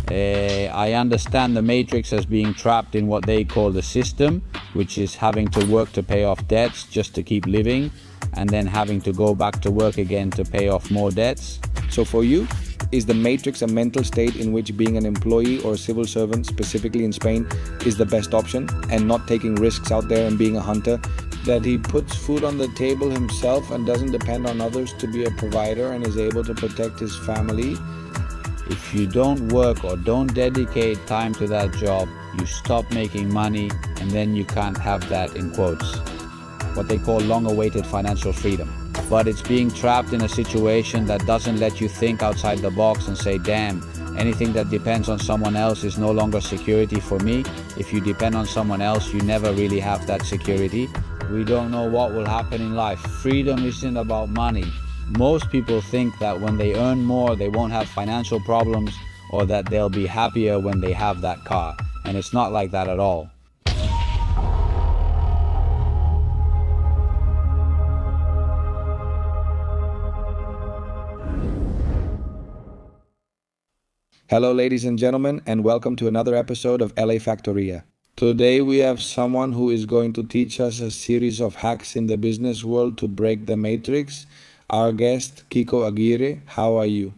I understand the matrix as being trapped in what they call the system, which is having to work to pay off debts just to keep living, and then having to go back to work again to pay off more debts. So for you, is the matrix a mental state in which being an employee or a civil servant, specifically in Spain, is the best option, and not taking risks out there and being a hunter? That he puts food on the table himself and doesn't depend on others to be a provider and is able to protect his family? If you don't work or don't dedicate time to that job, you stop making money, and then you can't have that, in quotes, what they call long-awaited financial freedom. But it's being trapped in a situation that doesn't let you think outside the box and say, damn, anything that depends on someone else is no longer security for me. If you depend on someone else, you never really have that security. We don't know what will happen in life. Freedom isn't about money. Most people think that when they earn more, they won't have financial problems, or that they'll be happier when they have that car. And it's not like that at all. Hello, ladies and gentlemen, and welcome to another episode of LA Factoria. Today we have someone who is going to teach us a series of hacks in the business world to break the matrix. Our guest, Kiko Aguirre. How are you?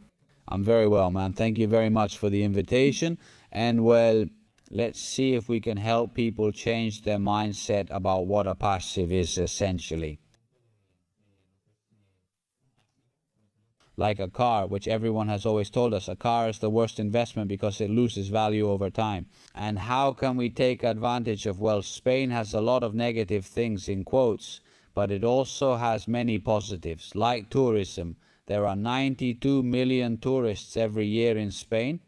I'm very well, man. Thank you very much for the invitation. And well, let's see if we can help people change their mindset about what a passive is, essentially. Like a car, which everyone has always told us, a car is the worst investment because it loses value over time. And how can we take advantage of, well, Spain has a lot of negative things in quotes, but it also has many positives, like tourism. There are 92 million tourists every year in Spain.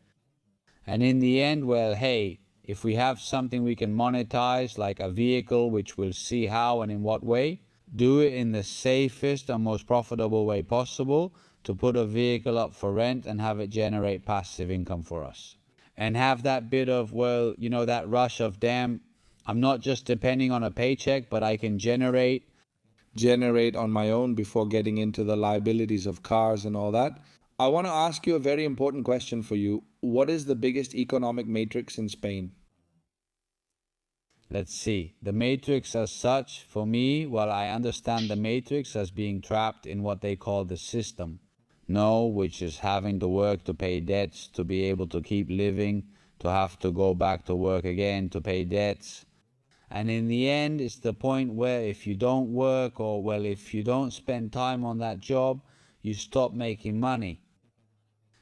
And in the end, well, hey, if we have something we can monetize, like a vehicle, which we'll see how and in what way, do it in the safest and most profitable way possible, to put a vehicle up for rent and have it generate passive income for us. And have that bit of, well, you know, that rush of, damn, I'm not just depending on a paycheck, but I can generate On my own before getting into the liabilities of cars and all that. I want to ask you a very important question for you. What is the biggest economic matrix in Spain? Let's see. The matrix as such, for me, well, I understand the matrix as being trapped in what they call the system. No, which is having to work to pay debts, to be able to keep living, to have to go back to work again to pay debts. And in the end, it's the point where if you don't work, or, well, if you don't spend time on that job, you stop making money.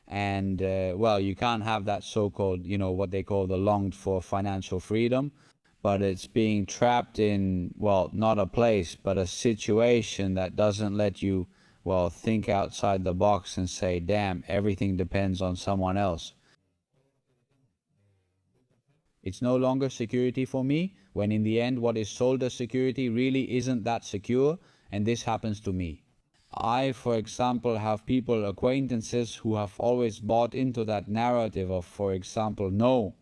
And, well, you can't have that so-called, you know, what they call the longed for financial freedom. But it's being trapped in, well, not a place, but a situation that doesn't let you, well, think outside the box and say, damn, everything depends on someone else. It's no longer security for me, when in the end what is sold as security really isn't that secure, and this happens to me. I, for example, have people, acquaintances, who have always bought into that narrative of, for example, no,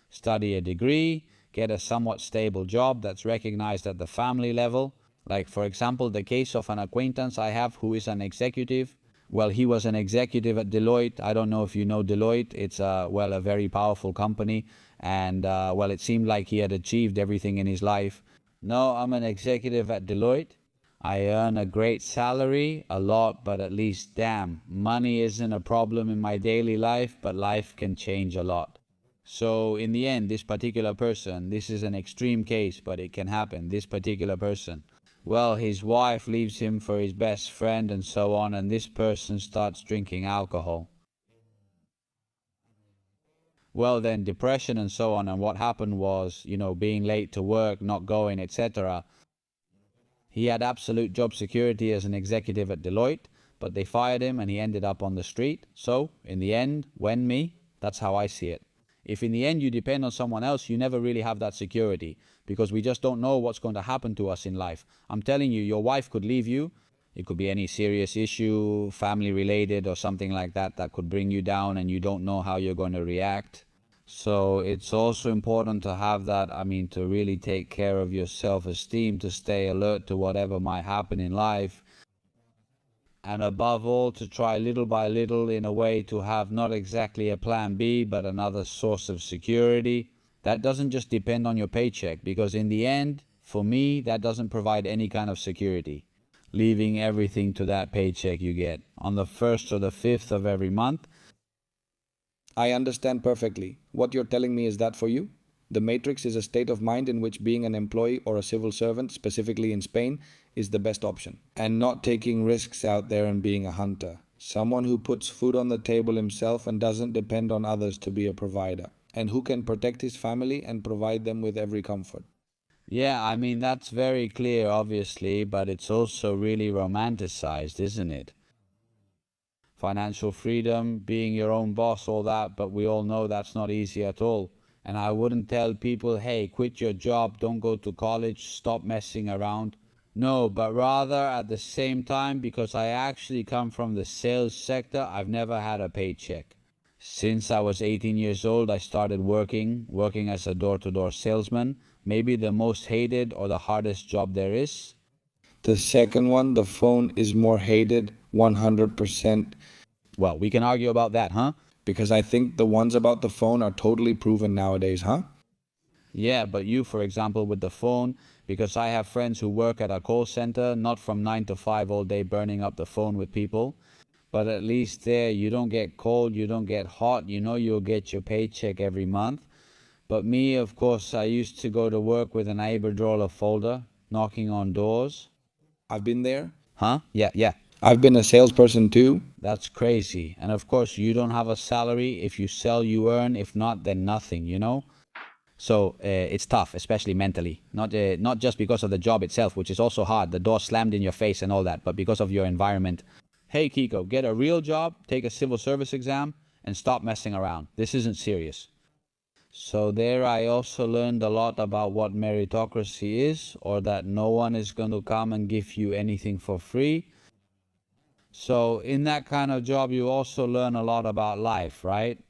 study a degree, get a somewhat stable job that's recognized at the family level. Like, for example, the case of an acquaintance I have who is an executive. Well, he was an executive at Deloitte. I don't know if you know Deloitte. It's a very powerful company. And, well, it seemed like he had achieved everything in his life. No, I'm an executive at Deloitte. I earn a great salary, a lot, but at least, damn, money isn't a problem in my daily life, but life can change a lot. So in the end, this particular person, this is an extreme case, but it can happen, this particular person, well, his wife leaves him for his best friend and so on, and this person starts drinking alcohol. Well, then depression and so on, and what happened was, you know, being late to work, not going, etc. He had absolute job security as an executive at Deloitte, but they fired him and he ended up on the street. So, in the end, when me, that's how I see it. If in the end you depend on someone else, you never really have that security, because we just don't know what's going to happen to us in life. I'm telling you, your wife could leave you. It could be any serious issue, family related or something like that, that could bring you down and you don't know how you're going to react. So it's also important to have that, to really take care of your self-esteem, to stay alert to whatever might happen in life. and above all, to try little by little in a way to have not exactly a plan B, but another source of security. That doesn't just depend on your paycheck, because in the end, for me, that doesn't provide any kind of security. Leaving everything to that paycheck you get on the 1st or the 5th of every month. I understand perfectly. What you're telling me is that for you, the matrix is a state of mind in which being an employee or a civil servant, specifically in Spain, is the best option. And not taking risks out there and being a hunter. Someone who puts food on the table himself and doesn't depend on others to be a provider. And who can protect his family and provide them with every comfort. Yeah, I mean, that's very clear, obviously, but it's also really romanticized, isn't it? Financial freedom, being your own boss, all that, but we all know that's not easy at all. And I wouldn't tell people, hey, quit your job, don't go to college, stop messing around. No, but rather at the same time, because I actually come from the sales sector, I've never had a paycheck. Since I was 18 years old, I started working as a door-to-door salesman, maybe the most hated or the hardest job there is. The second one, the phone, is more hated 100%. Well, we can argue about that, huh? Because I think the ones about the phone are totally proven nowadays, huh? Yeah, but you, for example, with the phone, because I have friends who work at a call center, not from 9 to 5 all day burning up the phone with people, but at least there you don't get cold, you don't get hot, you know you'll get your paycheck every month. But me, of course, I used to go to work with an Iberdrola folder, knocking on doors. I've been there. Huh? Yeah. I've been a salesperson too. That's crazy. And of course, you don't have a salary. If you sell, you earn. If not, then nothing, you know? So it's tough, especially mentally. Not just because of the job itself, which is also hard, the door slammed in your face and all that, but because of your environment. Hey, Kiko, get a real job, take a civil service exam, and stop messing around. This isn't serious. So there I also learned a lot about what meritocracy is, or that no one is going to come and give you anything for free. So in that kind of job, you also learn a lot about life, right?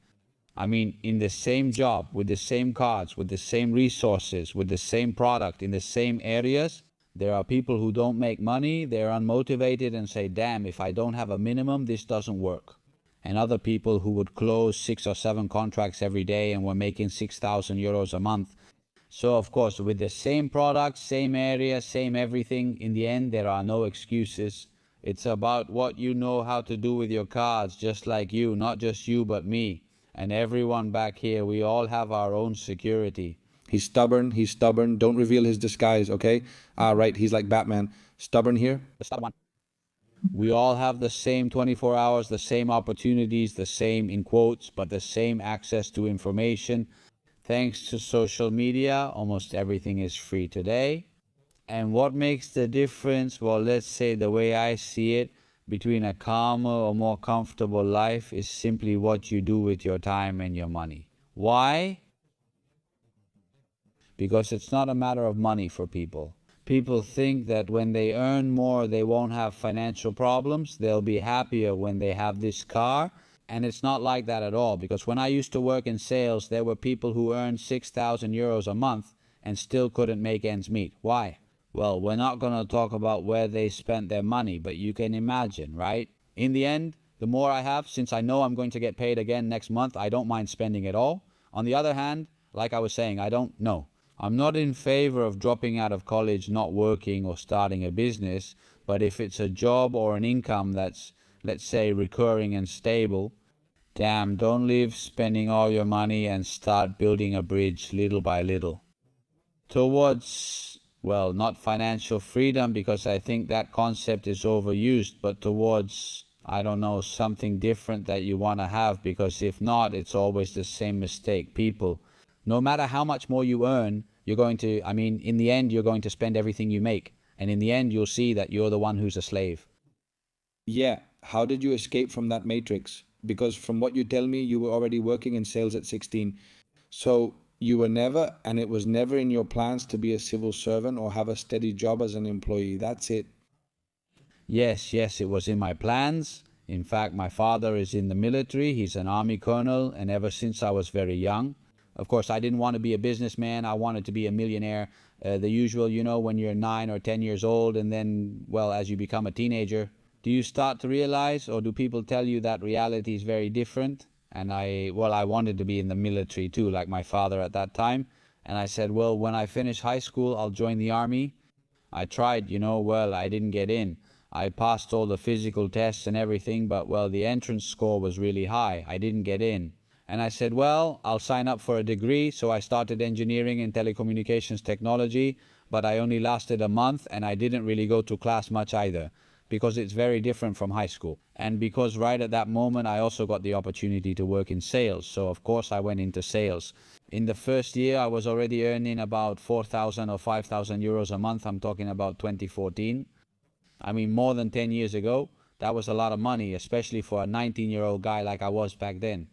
I mean, in the same job, with the same cards, with the same resources, with the same product, in the same areas, there are people who don't make money, they're unmotivated and say, damn, if I don't have a minimum, this doesn't work. And other people who would close 6 or 7 contracts every day and were making 6,000 euros a month. So, of course, with the same product, same area, same everything, in the end, there are no excuses. It's about what you know how to do with your cards, just like you, not just you, but me. And everyone back here, we all have our own security. He's stubborn, don't reveal his disguise, okay? Right, he's like Batman. Stubborn here? The stubborn one. We all have the same 24 hours, the same opportunities, the same, in quotes, but the same access to information. Thanks to social media, almost everything is free today. And what makes the difference? Well, let's say the way I see it, between a calmer or more comfortable life is simply what you do with your time and your money. Why? Because it's not a matter of money for people. People think that when they earn more, they won't have financial problems. They'll be happier when they have this car. And it's not like that at all. Because when I used to work in sales, there were people who earned 6,000 euros a month and still couldn't make ends meet. Why? Well, we're not going to talk about where they spent their money, but you can imagine, right? In the end, the more I have, since I know I'm going to get paid again next month, I don't mind spending it all. On the other hand, like I was saying, I don't know. I'm not in favor of dropping out of college, not working or starting a business, but if it's a job or an income that's, let's say, recurring and stable, damn, don't leave spending all your money and start building a bridge little by little towards, well, not financial freedom, because I think that concept is overused, but towards, I don't know, something different that you want to have, because if not, it's always the same mistake. People, no matter how much more you earn, you're going to, in the end, you're going to spend everything you make. And in the end, you'll see that you're the one who's a slave. Yeah, how did you escape from that matrix? Because from what you tell me, you were already working in sales at 16. So you were never, and it was never in your plans to be a civil servant or have a steady job as an employee. That's it. Yes, it was in my plans. In fact, my father is in the military. He's an army colonel, and ever since I was very young. Of course, I didn't want to be a businessman. I wanted to be a millionaire. The usual, when you're 9 or 10 years old, and then, well, as you become a teenager, Do you start to realize, or do people tell you that reality is very different? And I wanted to be in the military too, like my father at that time. And I said, well, when I finish high school, I'll join the army. I tried, I didn't get in. I passed all the physical tests and everything, but the entrance score was really high. I didn't get in. And I said, well, I'll sign up for a degree. So I started engineering in telecommunications technology, but I only lasted a month and I didn't really go to class much either, because it's very different from high school. And because right at that moment, I also got the opportunity to work in sales. So of course I went into sales. In the first year, I was already earning about 4,000 or 5,000 euros a month. I'm talking about 2014. I mean, more than 10 years ago. That was a lot of money, especially for a 19-year-old guy like I was back then.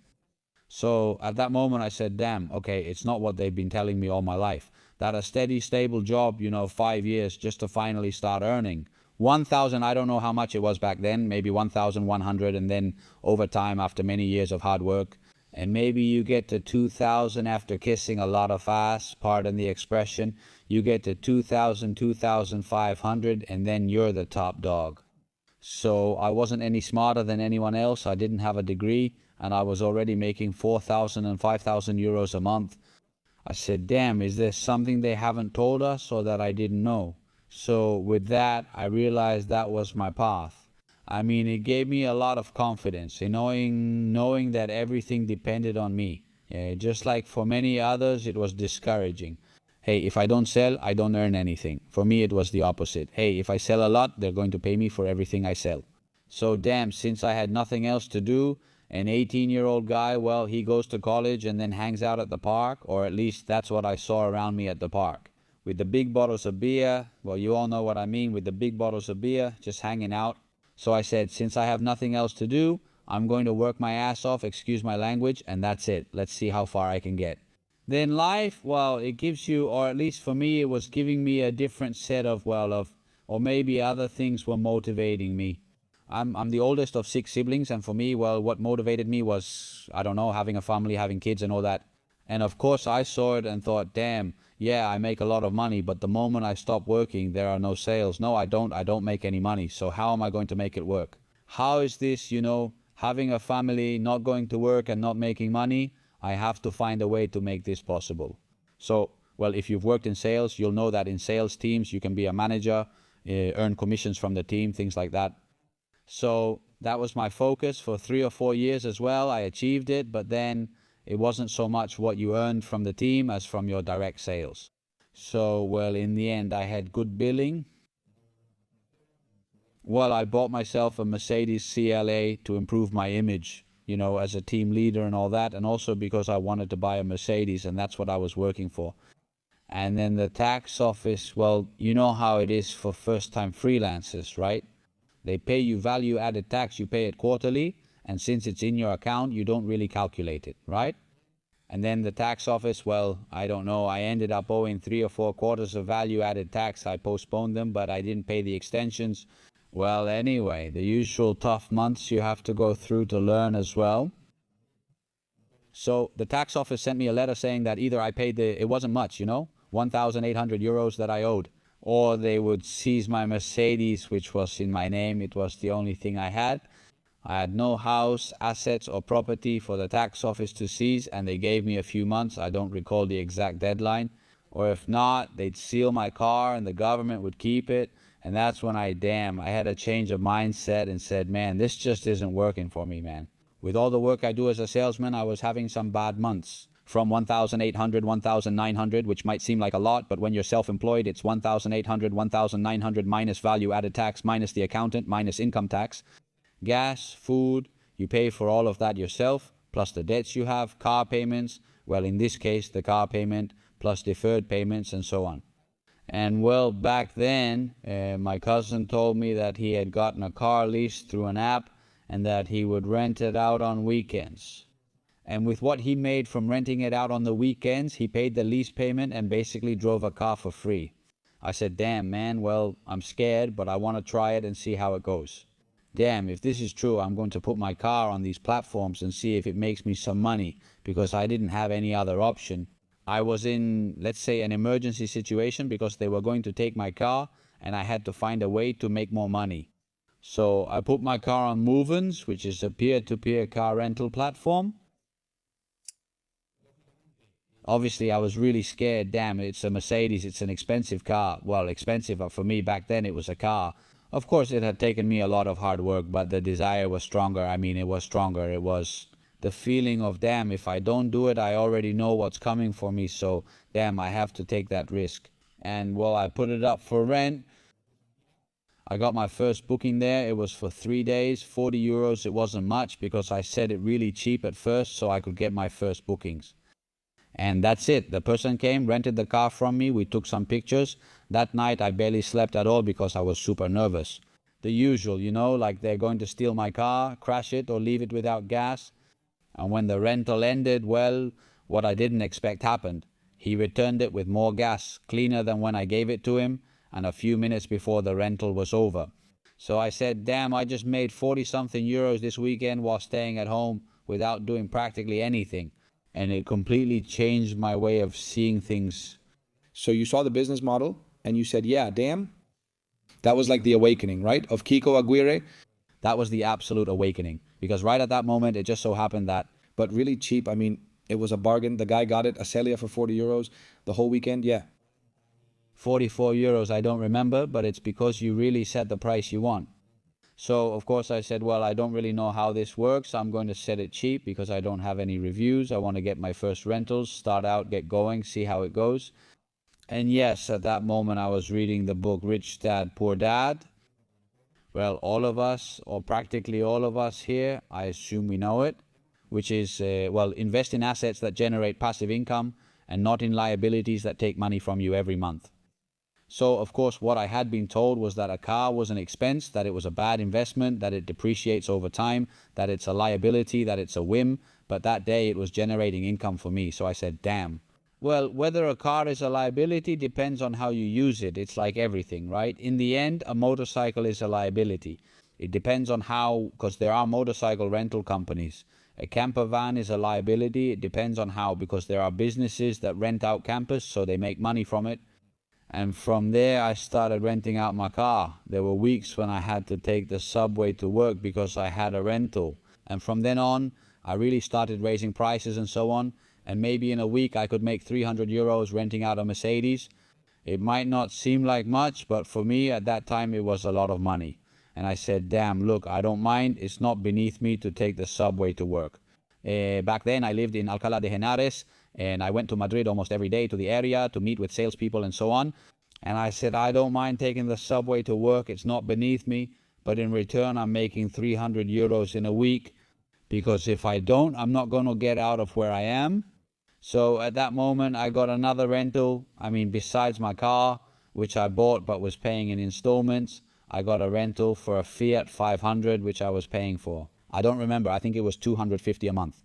So at that moment, I said, damn, okay, it's not what they've been telling me all my life. That a steady, stable job, 5 years just to finally start earning. 1,000, I don't know how much it was back then, maybe 1,100, and then over time, after many years of hard work, and maybe you get to 2,000 after kissing a lot of ass, pardon the expression, you get to 2,000, 2,500, and then you're the top dog. So I wasn't any smarter than anyone else. I didn't have a degree, and I was already making 4,000 and 5,000 euros a month. I said, damn, is there something they haven't told us or that I didn't know? So with that, I realized that was my path. I mean, it gave me a lot of confidence in knowing that everything depended on me. Yeah, just like for many others, it was discouraging. Hey, if I don't sell, I don't earn anything. For me, it was the opposite. Hey, if I sell a lot, they're going to pay me for everything I sell. So damn, since I had nothing else to do, an 18-year-old guy, he goes to college and then hangs out at the park, or at least that's what I saw around me at the park. With the big bottles of beer, you all know what I mean, with the big bottles of beer, just hanging out. So I said, since I have nothing else to do, I'm going to work my ass off, excuse my language, and that's it. Let's see how far I can get. Then life, it gives you, or at least for me, it was giving me a different set of, or maybe other things were motivating me. I'm the oldest of 6 siblings, and for me, what motivated me was, I don't know, having a family, having kids and all that. And of course I saw it and thought, damn, yeah, I make a lot of money, but the moment I stop working, there are no sales. No, I don't make any money. So how am I going to make it work? How is this, having a family, not going to work and not making money? I have to find a way to make this possible. So, if you've worked in sales, you'll know that in sales teams, you can be a manager, earn commissions from the team, things like that. So that was my focus for 3 or 4 years as well. I achieved it, but then it wasn't so much what you earned from the team as from your direct sales. So, in the end, I had good billing. I bought myself a Mercedes CLA to improve my image, as a team leader and all that, and also because I wanted to buy a Mercedes, and that's what I was working for. And then the tax office, you know how it is for first-time freelancers, right? They pay you value-added tax, you pay it quarterly, and since it's in your account, you don't really calculate it, right? And then the tax office, I don't know, I ended up owing 3 or 4 quarters of value-added tax. I postponed them, but I didn't pay the extensions. Anyway, the usual tough months you have to go through to learn as well. So the tax office sent me a letter saying that either I paid it wasn't much, 1,800 euros that I owed, or they would seize my Mercedes, which was in my name. It was the only thing I had. I had no house, assets, or property for the tax office to seize, and they gave me a few months. I don't recall the exact deadline. Or if not, they'd seal my car and the government would keep it. And that's when I had a change of mindset and said, man, this just isn't working for me, man. With all the work I do as a salesman, I was having some bad months. From 1,800, 1,900, which might seem like a lot, but when you're self-employed, it's 1,800, 1,900 minus value-added tax, minus the accountant, minus income tax. Gas, food, you pay for all of that yourself, plus the debts you have, car payments, in this case, the car payment, plus deferred payments, and so on. And back then, my cousin told me that he had gotten a car lease through an app and that he would rent it out on weekends. And with what he made from renting it out on the weekends, he paid the lease payment and basically drove a car for free. I said, damn, man, I'm scared, but I want to try it and see how it goes. Damn, if this is true, I'm going to put my car on these platforms and see if it makes me some money, because I didn't have any other option. I was in, let's say, an emergency situation because they were going to take my car and I had to find a way to make more money. So I put my car on Movens, which is a peer-to-peer car rental platform. Obviously, I was really scared. Damn, it's a Mercedes. It's an expensive car. Well, expensive, but for me back then it was a car. Of course, it had taken me a lot of hard work, but the desire was stronger. I mean, it was stronger. It was the feeling of, damn, if I don't do it, I already know what's coming for me. So, damn, I have to take that risk. And, well, I put it up for rent. I got my first booking there. It was for 3 days, 40 euros. It wasn't much because I set it really cheap at first so I could get my first bookings. And that's it. The person came, rented the car from me. We took some pictures. That night I barely slept at all because I was super nervous. The usual, you know, like they're going to steal my car, crash it, or leave it without gas. And when the rental ended, well, what I didn't expect happened. He returned it with more gas, cleaner than when I gave it to him, and a few minutes before the rental was over. So I said, damn, I just made 40-something euros this weekend while staying at home without doing practically anything. And it completely changed my way of seeing things. So you saw the business model and you said, yeah, damn. That was like the awakening, right? Of Kiko Aguirre. That was the absolute awakening. Because right at that moment, it just so happened that... But really cheap. I mean, it was a bargain. The guy got it, a Celia for 40 euros the whole weekend. Yeah. 44 euros, I don't remember, but it's because you really set the price you want. So, of course, I said, well, I don't really know how this works. I'm going to set it cheap because I don't have any reviews. I want to get my first rentals, start out, get going, see how it goes. And yes, at that moment, I was reading the book Rich Dad, Poor Dad. Well, all of us, or practically all of us here, I assume we know it, which is, well, invest in assets that generate passive income and not in liabilities that take money from you every month. So, of course, what I had been told was that a car was an expense, that it was a bad investment, that it depreciates over time, that it's a liability, that it's a whim. But that day it was generating income for me. So I said, damn. Well, whether a car is a liability depends on how you use it. It's like everything, right? In the end, a motorcycle is a liability. It depends on how, because there are motorcycle rental companies. A camper van is a liability. It depends on how, because there are businesses that rent out campers, so they make money from it. And from there, I started renting out my car. There were weeks when I had to take the subway to work because I had a rental. And from then on, I really started raising prices and so on. And maybe in a week, I could make 300 euros renting out a Mercedes. It might not seem like much, but for me at that time, it was a lot of money. And I said, damn, look, I don't mind. It's not beneath me to take the subway to work. Back then, I lived in Alcalá de Henares. And I went to Madrid almost every day to the area to meet with salespeople and so on. And I said, I don't mind taking the subway to work. It's not beneath me. But in return, I'm making 300 euros in a week. Because if I don't, I'm not going to get out of where I am. So at that moment, I got another rental. I mean, besides my car, which I bought but was paying in installments, I got a rental for a Fiat 500, which I was paying for. I don't remember. I think it was 250 a month.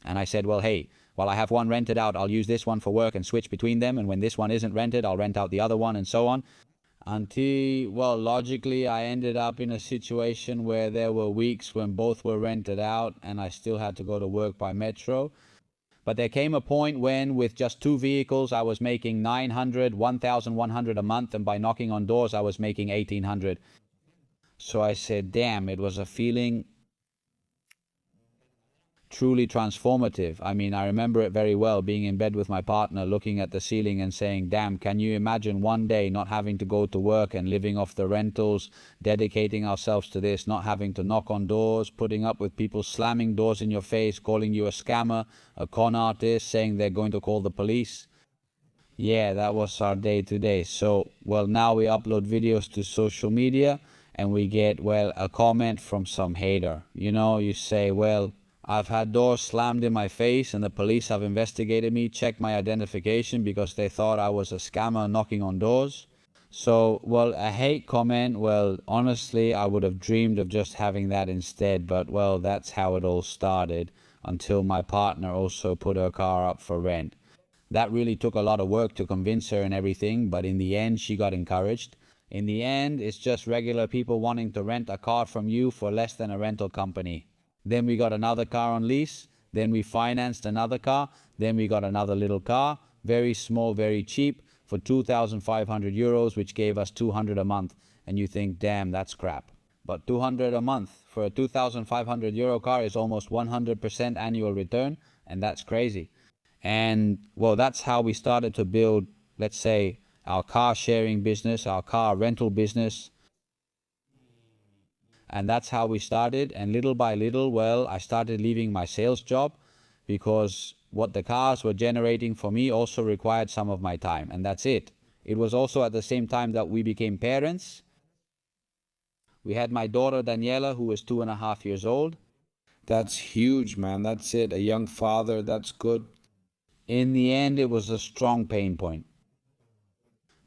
And I said, well, hey, while I have one rented out, I'll use this one for work and switch between them. And when this one isn't rented, I'll rent out the other one and so on. Until, well, logically, I ended up in a situation where there were weeks when both were rented out and I still had to go to work by metro. But there came a point when, with just 2 vehicles, I was making 900, 1,100 a month. And by knocking on doors, I was making 1,800. So I said, damn, it was a feeling truly transformative. I mean, I remember it very well, being in bed with my partner, looking at the ceiling and saying, damn, can you imagine one day not having to go to work and living off the rentals, dedicating ourselves to this, not having to knock on doors, putting up with people slamming doors in your face, calling you a scammer, a con artist, saying they're going to call the police. Yeah, that was our day to day. So, well, now we upload videos to social media and we get, well, a comment from some hater. You know, you say, well, I've had doors slammed in my face and the police have investigated me, checked my identification because they thought I was a scammer knocking on doors. So, well, a hate comment, well, honestly, I would have dreamed of just having that instead. But, well, that's how it all started until my partner also put her car up for rent. That really took a lot of work to convince her and everything, but in the end, she got encouraged. In the end, it's just regular people wanting to rent a car from you for less than a rental company. Then we got another car on lease. Then we financed another car. Then we got another little car, very small, very cheap, for 2,500 euros, which gave us 200 a month. and you think, damn, that's crap. But 200 a month for a 2,500 euro car is almost 100% annual return, and that's crazy. And well, that's how we started to build, let's say, our car sharing business, our car rental business. And that's how we started. And little by little, well, I started leaving my sales job because what the cars were generating for me also required some of my time. And that's it. It was also at the same time that we became parents. We had my daughter Daniela, who was 2.5 years old. That's huge, man. That's it. A young father. That's good. In the end, it was a strong pain point.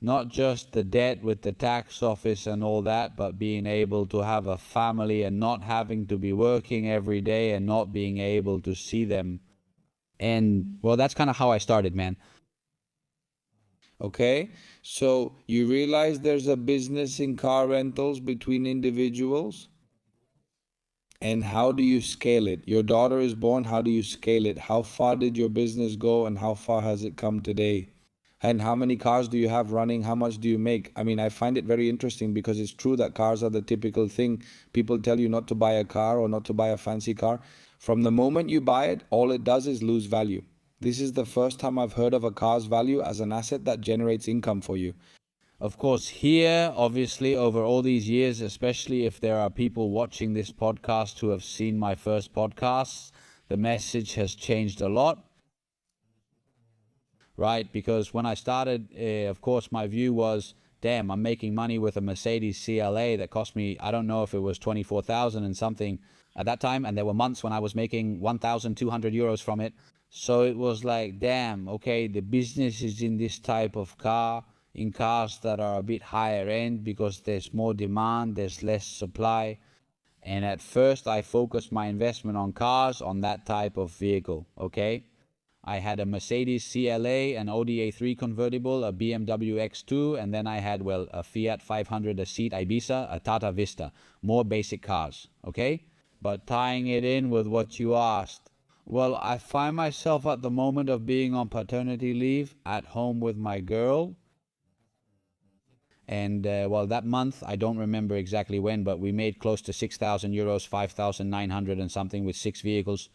Not just the debt with the tax office and all that, but being able to have a family and not having to be working every day and not being able to see them. And well, that's kind of how I started, man. Okay, so you realize there's a business in car rentals between individuals? And how do you scale it? Your daughter is born, how do you scale it? How far did your business go and how far has it come today? And how many cars do you have running? How much do you make? I mean, I find it very interesting because it's true that cars are the typical thing. People tell you not to buy a car or not to buy a fancy car. From the moment you buy it, all it does is lose value. This is the first time I've heard of a car's value as an asset that generates income for you. Of course, here, obviously, over all these years, especially if there are people watching this podcast who have seen my first podcasts, the message has changed a lot. Right? Because when I started, of course, my view was, damn, I'm making money with a Mercedes CLA that cost me, I don't know if it was 24,000 and something at that time. And there were months when I was making 1,200 euros from it. So it was like, damn, okay, the business is in this type of car, in cars that are a bit higher end because there's more demand, there's less supply. And at first I focused my investment on cars, on that type of vehicle, okay? I had a Mercedes CLA, an Audi A3 convertible, a BMW X2, and then I had, well, a Fiat 500, a Seat Ibiza, a Tata Vista. More basic cars, okay? But tying it in with what you asked, well, I find myself at the moment of being on paternity leave at home with my girl. And, well, that month, I don't remember exactly when, but we made close to 6,000 euros, 5,900 and something with 6 vehicles.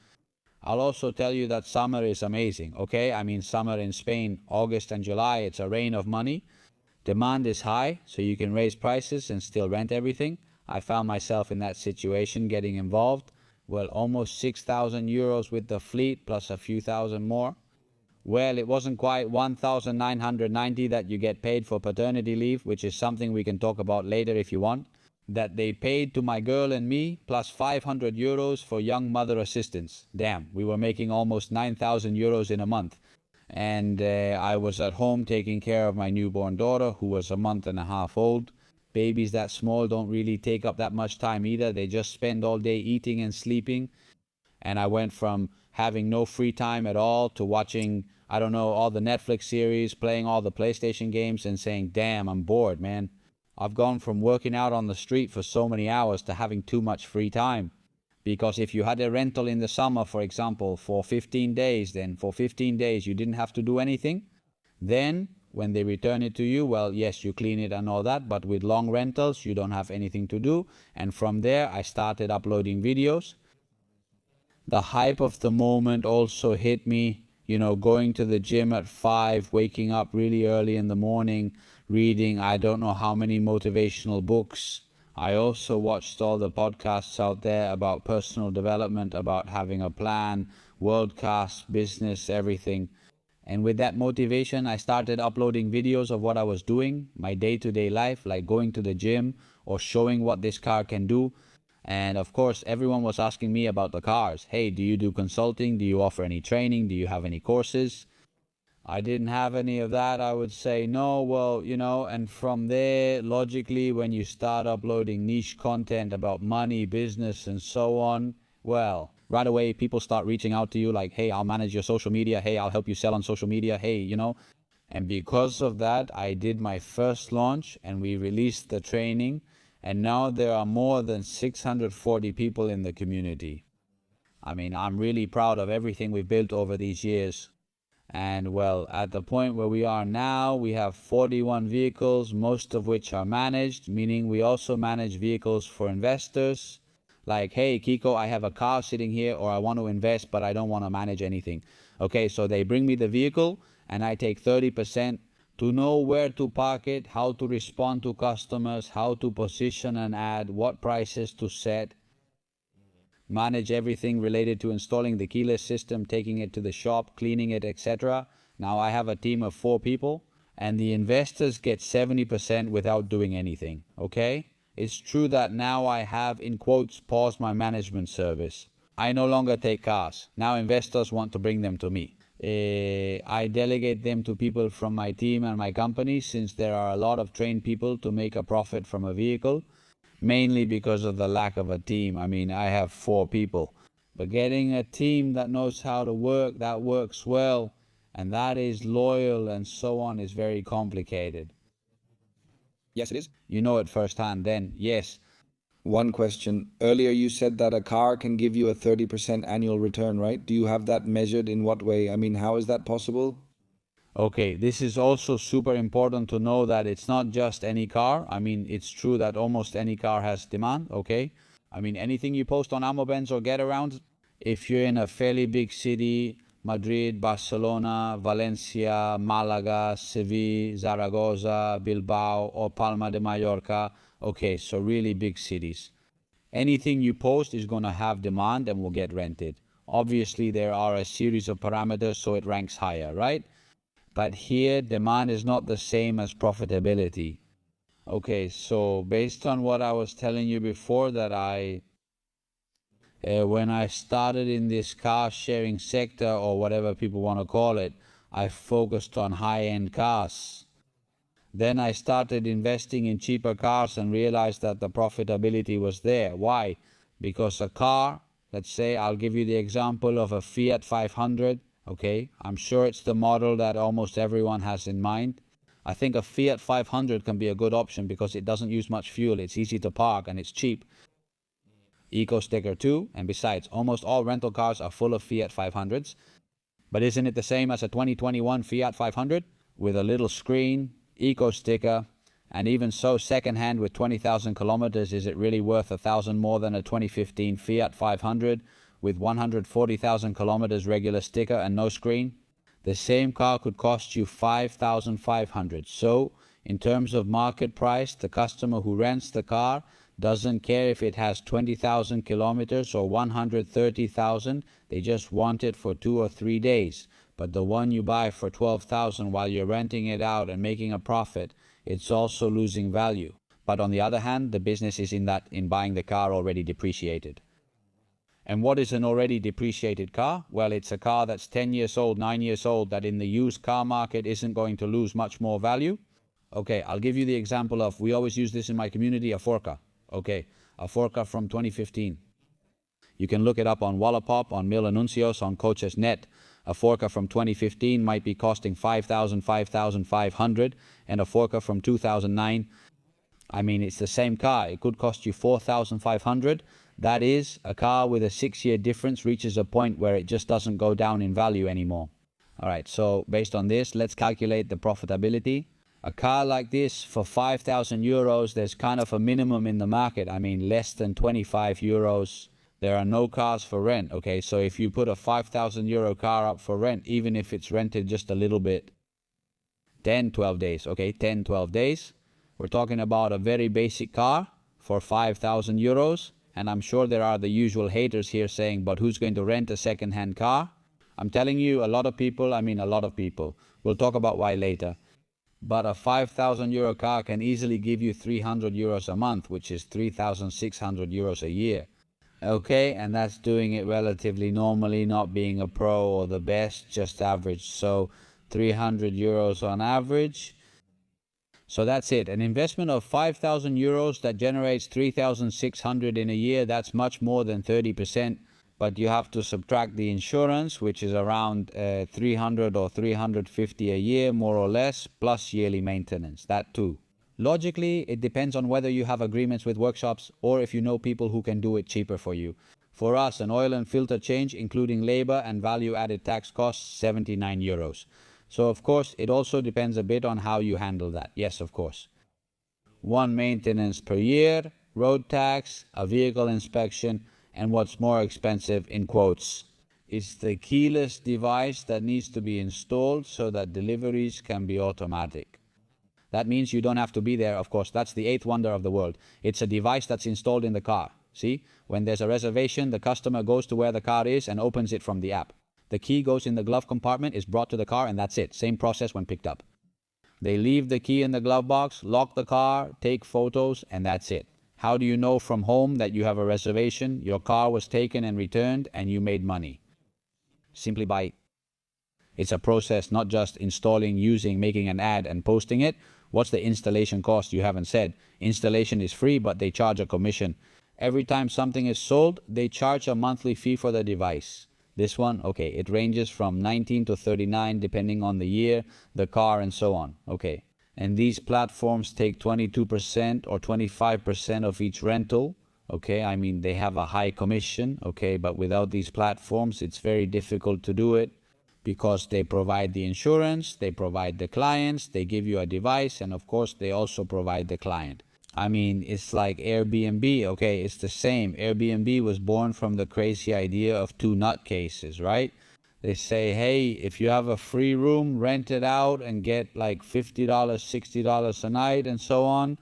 I'll also tell you that summer is amazing, okay? I mean, summer in Spain, August and July, it's a rain of money. Demand is high, so you can raise prices and still rent everything. I found myself in that situation getting involved. Well, almost 6,000 euros with the fleet plus a few thousand more. Well, it wasn't quite 1,990 that you get paid for paternity leave, which is something we can talk about later if you want. That they paid to my girl and me, plus 500 euros for young mother assistance. Damn, we were making almost 9,000 euros in a month. And I was at home taking care of my newborn daughter, who was a month and a half old. Babies that small don't really take up that much time either. They just spend all day eating and sleeping. And I went from having no free time at all to watching, I don't know, all the Netflix series, playing all the PlayStation games and saying, damn, I'm bored, man. I've gone from working out on the street for so many hours to having too much free time. Because if you had a rental in the summer, for example, for 15 days, then for 15 days you didn't have to do anything. Then, when they return it to you, well, yes, you clean it and all that, but with long rentals, you don't have anything to do. And from there, I started uploading videos. The hype of the moment also hit me, you know, going to the gym at 5, waking up really early in the morning, reading I don't know how many motivational books. I also watched all the podcasts out there about personal development, about having a plan, world-class business, everything. And with that motivation, I started uploading videos of what I was doing, my day-to-day life, like going to the gym or showing what this car can do. And of course, everyone was asking me about the cars. Hey, do you do consulting? Do you offer any training? Do you have any courses? I didn't have any of that. I would say no, well, you know, and from there, logically, when you start uploading niche content about money, business, and so on, well, right away, people start reaching out to you like, hey, I'll manage your social media. Hey, I'll help you sell on social media. Hey, you know. And because of that, I did my first launch and we released the training. And now there are more than 640 people in the community. I mean, I'm really proud of everything we've built over these years. And well, at the point where we are now, we have 41 vehicles, most of which are managed, meaning we also manage vehicles for investors. Like, hey, Kiko, I have a car sitting here, or I want to invest, but I don't want to manage anything. Okay, so they bring me the vehicle, and I take 30% to know where to park it, how to respond to customers, how to position an ad, what prices to set, manage everything related to installing the keyless system, taking it to the shop, cleaning it, etc. Now I have a team of 4 people, and the investors get 70% without doing anything, okay? It's true that now I have, in quotes, paused my management service. I no longer take cars. Now investors want to bring them to me. I delegate them to people from my team and my company, since there are a lot of trained people to make a profit from a vehicle, mainly because of the lack of a team. I mean, I have 4 people, but getting a team that knows how to work, that works well, and that is loyal and so on, is very complicated. Yes, it is. You know it firsthand then. Yes. One question. Earlier you said that a car can give you a 30% annual return, right? Do you have that measured in what way? I mean, how is that possible? Okay, this is also super important to know that it's not just any car. I mean, it's true that almost any car has demand, okay? I mean, anything you post on AmoBenz or Get Around, if you're in a fairly big city, Madrid, Barcelona, Valencia, Malaga, Seville, Zaragoza, Bilbao, or Palma de Mallorca, okay, so really big cities. Anything you post is going to have demand and will get rented. Obviously, there are a series of parameters so it ranks higher, right? But here, demand is not the same as profitability. Okay, so based on what I was telling you before, that when I started in this car sharing sector, or whatever people want to call it, I focused on high-end cars. Then I started investing in cheaper cars and realized that the profitability was there. Why? Because a car, let's say, I'll give you the example of a Fiat 500. Okay, I'm sure it's the model that almost everyone has in mind. I think a Fiat 500 can be a good option because it doesn't use much fuel, it's easy to park, and it's cheap. Eco sticker too, and besides, almost all rental cars are full of Fiat 500s. But isn't it the same as a 2021 Fiat 500? With a little screen, eco sticker, and even so, second-hand with 20,000 kilometers, is it really worth 1,000 more than a 2015 Fiat 500 with 140,000 kilometers regular sticker and no screen? The same car could cost you 5,500. So, in terms of market price, the customer who rents the car doesn't care if it has 20,000 kilometers or 130,000. They just want it for 2 or 3 days. But the one you buy for 12,000 while you're renting it out and making a profit, it's also losing value. But on the other hand, the business is in buying the car already depreciated. And what is an already depreciated car? Well, it's a car that's 10 years old, 9 years old, that in the used car market isn't going to lose much more value. Okay, I'll give you the example of, we always use this in my community, a Forca. Okay, a Forca from 2015. You can look it up on Wallapop, on Mil Anuncios, on Coches.net. A Forca from 2015 might be costing 5,000, 5,500, and a Forca from 2009, I mean, it's the same car. It could cost you 4,500. That is, a car with a 6-year difference reaches a point where it just doesn't go down in value anymore. All right, so based on this, let's calculate the profitability. A car like this for 5,000 euros, there's kind of a minimum in the market. I mean, less than 25 euros. There are no cars for rent, okay? So if you put a 5,000 euro car up for rent, even if it's rented just a little bit, 10, 12 days, okay? 10, 12 days. We're talking about a very basic car for 5,000 euros. And I'm sure there are the usual haters here saying, but who's going to rent a second-hand car? I'm telling you, a lot of people, we'll talk about why later. But a 5,000 euro car can easily give you 300 euros a month, which is 3,600 euros a year. Okay, and that's doing it relatively normally, not being a pro or the best, just average. So 300 euros on average. So that's it. An investment of 5,000 euros that generates 3,600 in a year, that's much more than 30%. But you have to subtract the insurance, which is around 300 or 350 a year, more or less, plus yearly maintenance, that too. Logically, it depends on whether you have agreements with workshops or if you know people who can do it cheaper for you. For us, an oil and filter change, including labor and value-added tax, costs 79 euros. So, of course, it also depends a bit on how you handle that. Yes, of course. One maintenance per year, road tax, a vehicle inspection, and what's more expensive, in quotes, is the keyless device that needs to be installed so that deliveries can be automatic. That means you don't have to be there, of course. That's the eighth wonder of the world. It's a device that's installed in the car. See? When there's a reservation, the customer goes to where the car is and opens it from the app. The key goes in the glove compartment, is brought to the car, and that's it. Same process when picked up. They leave the key in the glove box, lock the car, take photos, and that's it. How do you know from home that you have a reservation, your car was taken and returned, and you made money? Simply by... It's a process, not just installing, using, making an ad, and posting it. What's the installation cost? You haven't said. Installation is free, but they charge a commission. Every time something is sold, they charge a monthly fee for the device. This one, okay, it ranges from 19 to 39 depending on the year, the car, and so on. Okay. And these platforms take 22% or 25% of each rental. Okay, I mean, they have a high commission. Okay, but without these platforms, it's very difficult to do it because they provide the insurance, they provide the clients, they give you a device, and of course, they also provide the client. I mean, it's like Airbnb, okay? It's the same. Airbnb was born from the crazy idea of two nutcases, right? They say, hey, if you have a free room, rent it out and get like $50, $60 a night and so on.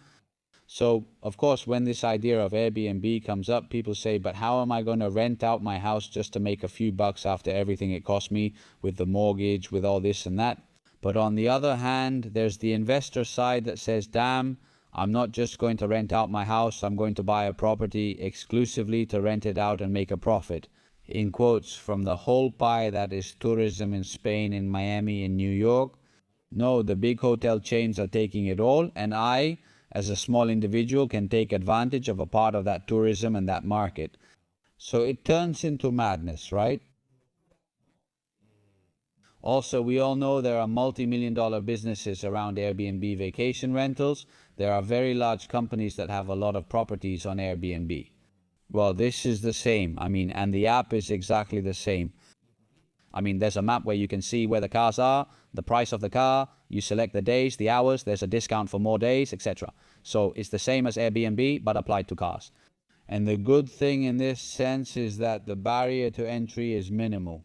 So, of course, when this idea of Airbnb comes up, people say, but how am I going to rent out my house just to make a few bucks after everything it cost me with the mortgage, with all this and that? But on the other hand, there's the investor side that says, damn, I'm not just going to rent out my house, I'm going to buy a property exclusively to rent it out and make a profit. In quotes, from the whole pie that is tourism in Spain, in Miami, in New York. No, the big hotel chains are taking it all, and I, as a small individual, can take advantage of a part of that tourism and that market. So it turns into madness, right? Also, we all know there are multi-million-dollar businesses around Airbnb vacation rentals. There are very large companies that have a lot of properties on Airbnb. Well, this is the same. I mean, and the app is exactly the same. I mean, there's a map where you can see where the cars are, the price of the car, you select the days, the hours, there's a discount for more days, etc. So it's the same as Airbnb, but applied to cars. And the good thing in this sense is that the barrier to entry is minimal.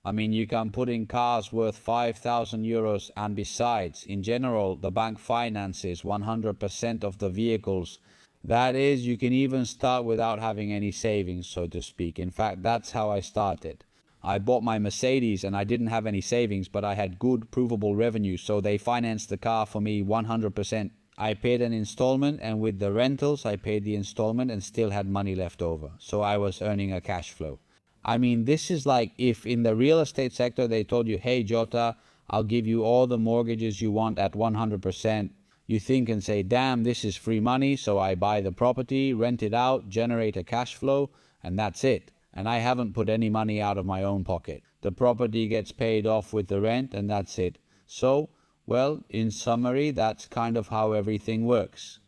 I mean, you can put in cars worth 5,000 euros, and besides, in general, the bank finances 100% of the vehicles. That is, you can even start without having any savings, so to speak. In fact, that's how I started. I bought my Mercedes and I didn't have any savings, but I had good provable revenue, so they financed the car for me 100%. I paid an installment, and with the rentals, I paid the installment and still had money left over. So I was earning a cash flow. I mean, this is like if in the real estate sector they told you, hey, Jota, I'll give you all the mortgages you want at 100%. You think and say, damn, this is free money, so I buy the property, rent it out, generate a cash flow, and that's it. And I haven't put any money out of my own pocket. The property gets paid off with the rent, and that's it. So, well, in summary, that's kind of how everything works.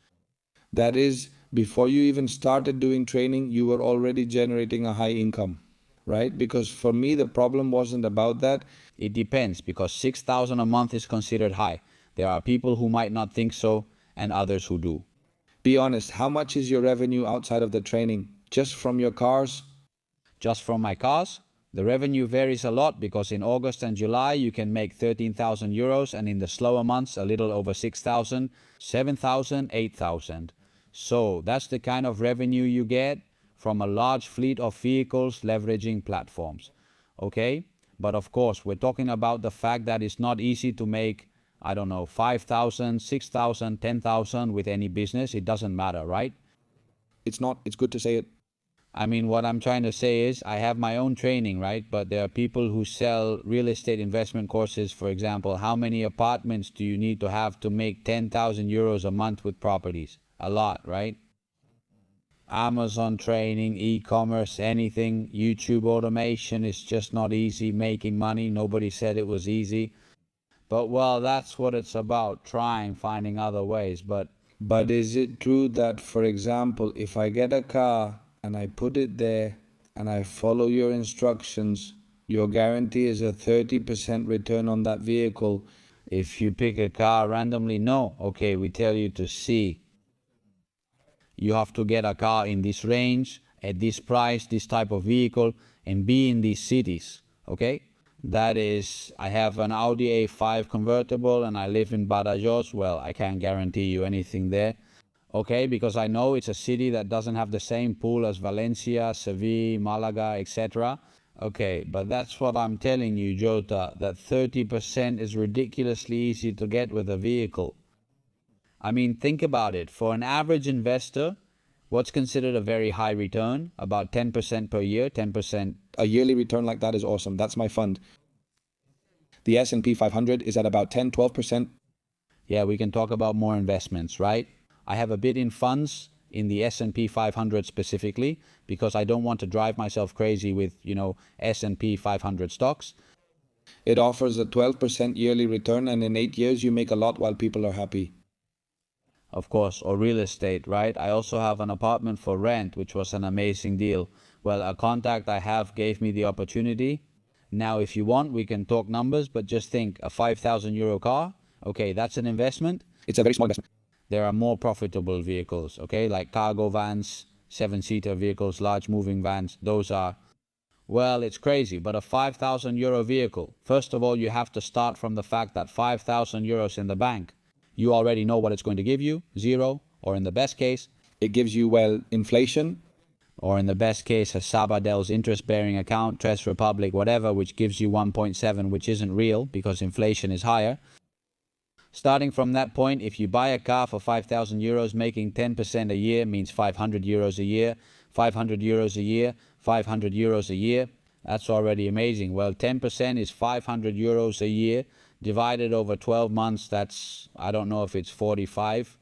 That is, before you even started doing training, you were already generating a high income, right? Because for me, the problem wasn't about that. It depends, because 6,000 a month is considered high. There are people who might not think so, and others who do. Be honest, how much is your revenue outside of the training? Just from your cars? Just from my cars? The revenue varies a lot because in August and July you can make 13,000 euros, and in the slower months a little over 6,000, 7,000, 8,000. So that's the kind of revenue you get from a large fleet of vehicles leveraging platforms. Okay? But of course, we're talking about the fact that it's not easy to make, I don't know, 5,000, 6,000, 10,000 with any business. It doesn't matter, right? It's not. It's good to say it. I mean, what I'm trying to say is I have my own training, right? But there are people who sell real estate investment courses. For example, how many apartments do you need to have to make 10,000 euros a month with properties? A lot, right? Amazon training, e-commerce, anything, YouTube automation is just not easy. Making money, nobody said it was easy. But well, that's what it's about, trying, finding other ways. But is it true that, for example, if I get a car and I put it there and I follow your instructions, your guarantee is a 30% return on that vehicle. If you pick a car randomly, no. Okay, we tell you to see. You have to get a car in this range, at this price, this type of vehicle, and be in these cities. Okay? That is, I have an Audi A5 convertible and I live in Badajoz. Well, I can't guarantee you anything there. Okay, because I know it's a city that doesn't have the same pool as Valencia, Seville, Malaga, etc. Okay, but that's what I'm telling you, Jota, that 30% is ridiculously easy to get with a vehicle. I mean, think about it. For an average investor, what's considered a very high return? About 10% per year, 10%. A yearly return like that is awesome. That's my fund. The S&P 500 is at about 10-12%. Yeah, we can talk about more investments, right? I have a bit in funds in the S&P 500 specifically because I don't want to drive myself crazy with, S&P 500 stocks. It offers a 12% yearly return, and in 8 years you make a lot while people are happy. Of course, or real estate, right? I also have an apartment for rent, which was an amazing deal. Well, a contact I have gave me the opportunity. Now, if you want, we can talk numbers, but just think, a 5,000 euro car, okay, that's an investment. It's a very small investment. There are more profitable vehicles, okay, like cargo vans, 7-seater vehicles, large moving vans. Those are, well, it's crazy, but a 5,000 euro vehicle, first of all, you have to start from the fact that 5,000 euros in the bank, you already know what it's going to give you, 0, or in the best case, it gives you, well, inflation. Or in the best case, a Sabadel's interest-bearing account, Tres Republic, whatever, which gives you 1.7, which isn't real because inflation is higher. Starting from that point, if you buy a car for 5,000 euros, making 10% a year means 500 euros a year, 500 euros a year, 500 euros a year. That's already amazing. Well, 10% is 500 euros a year. Divided over 12 months, that's, I don't know if it's 45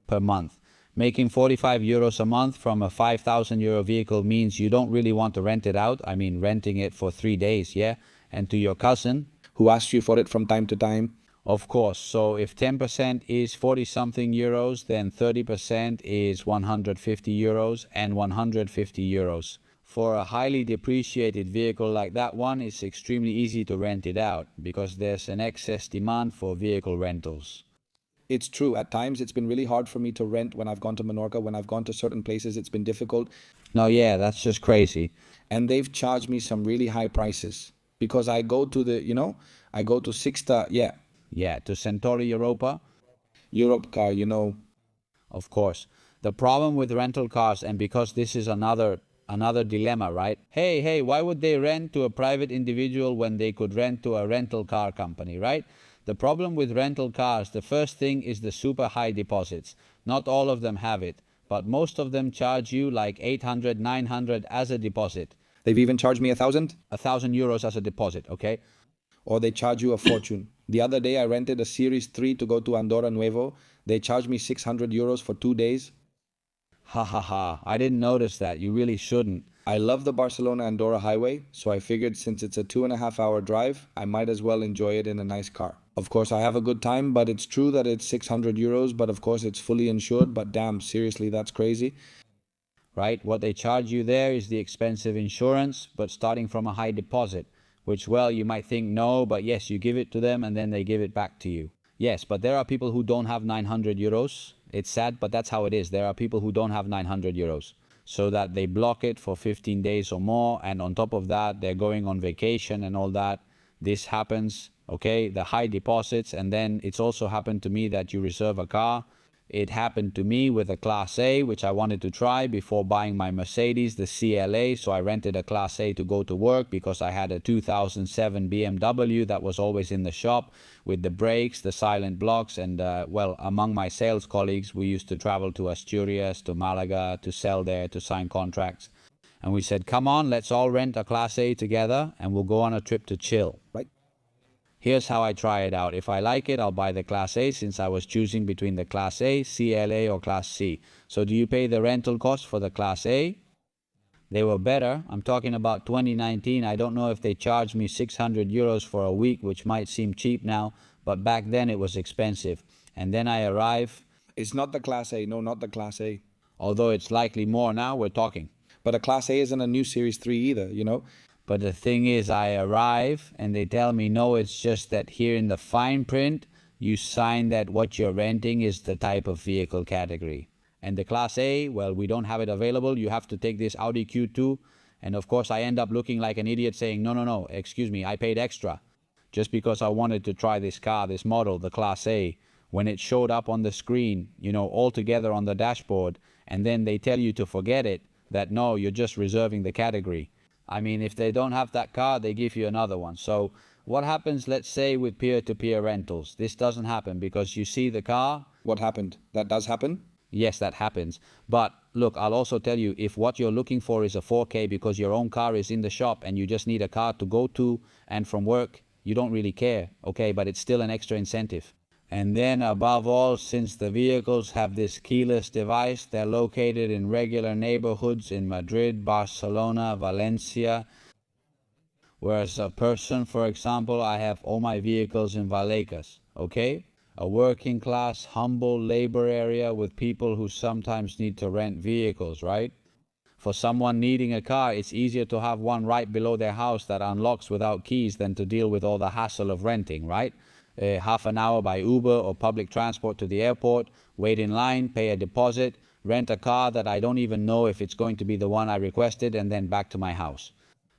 per month. Making 45 euros a month from a 5,000 euro vehicle means you don't really want to rent it out. I mean, renting it for 3 days, yeah? And to your cousin, who asks you for it from time to time. Of course. So if 10% is 40-something euros, then 30% is 150 euros and 150 euros. For a highly depreciated vehicle like that one, it's extremely easy to rent it out because there's an excess demand for vehicle rentals. It's true. At times, it's been really hard for me to rent when I've gone to Menorca. When I've gone to certain places, it's been difficult. No, yeah, that's just crazy. And they've charged me some really high prices because I go to I go to Sixta, yeah. Yeah, to Centauri Europa. Europe car, Of course. The problem with rental cars, and because this is another dilemma, right? Hey, why would they rent to a private individual when they could rent to a rental car company, right? The problem with rental cars, the first thing is the super high deposits. Not all of them have it, but most of them charge you like 800, 900 as a deposit. They've even charged me 1,000? 1,000 euros as a deposit, okay? Or they charge you a fortune. The other day I rented a Series 3 to go to Andorra Nuevo. They charged me 600 euros for 2 days. Ha. I didn't notice that. You really shouldn't. I love the Barcelona-Andorra highway, so I figured since it's a 2.5-hour drive, I might as well enjoy it in a nice car. Of course, I have a good time, but it's true that it's 600 euros, but of course it's fully insured, but damn, seriously, that's crazy. Right? What they charge you there is the expensive insurance, but starting from a high deposit, which, well, you might think no, but yes, you give it to them and then they give it back to you. Yes, but there are people who don't have 900 euros. It's sad, but that's how it is. There are people who don't have 900 euros. So that they block it for 15 days or more. And on top of that, they're going on vacation and all that. This happens, okay? The high deposits. And then it's also happened to me that you reserve a car. It happened to me with a Class A, which I wanted to try before buying my Mercedes, the CLA. So I rented a Class A to go to work because I had a 2007 BMW that was always in the shop with the brakes, the silent blocks. And, well, among my sales colleagues, we used to travel to Asturias, to Malaga, to sell there, to sign contracts. And we said, come on, let's all rent a Class A together and we'll go on a trip to chill. Right. Here's how I try it out. If I like it, I'll buy the Class A since I was choosing between the Class A, CLA or Class C. So do you pay the rental cost for the Class A? They were better. I'm talking about 2019. I don't know if they charged me 600 euros for a week, which might seem cheap now, but back then it was expensive. And then I arrive. It's not the Class A. No, not the Class A. Although it's likely more now, we're talking. But a Class A isn't a new Series 3 either, you know? But the thing is, I arrive and they tell me, no, it's just that here in the fine print, you sign that what you're renting is the type of vehicle category. And the Class A, well, we don't have it available. You have to take this Audi Q2. And of course, I end up looking like an idiot saying, no, no, no, excuse me, I paid extra. Just because I wanted to try this car, this model, the Class A, when it showed up on the screen, you know, all together on the dashboard, and then they tell you to forget it, that no, you're just reserving the category. I mean, if they don't have that car, they give you another one. So what happens, let's say, with peer-to-peer rentals? This doesn't happen because you see the car. What happened? That does happen? Yes, that happens. But look, I'll also tell you, if what you're looking for is a 4K because your own car is in the shop and you just need a car to go to and from work, you don't really care, okay? But it's still an extra incentive. And then above all, since the vehicles have this keyless device, they're located in regular neighborhoods in Madrid, Barcelona, Valencia. Whereas a person, for example, I have all my vehicles in Vallecas, okay? A working class, humble labor area with people who sometimes need to rent vehicles, right? For someone needing a car, it's easier to have one right below their house that unlocks without keys than to deal with all the hassle of renting, right? Half an hour by Uber or public transport to the airport, wait in line, pay a deposit, rent a car that I don't even know if it's going to be the one I requested, and then back to my house.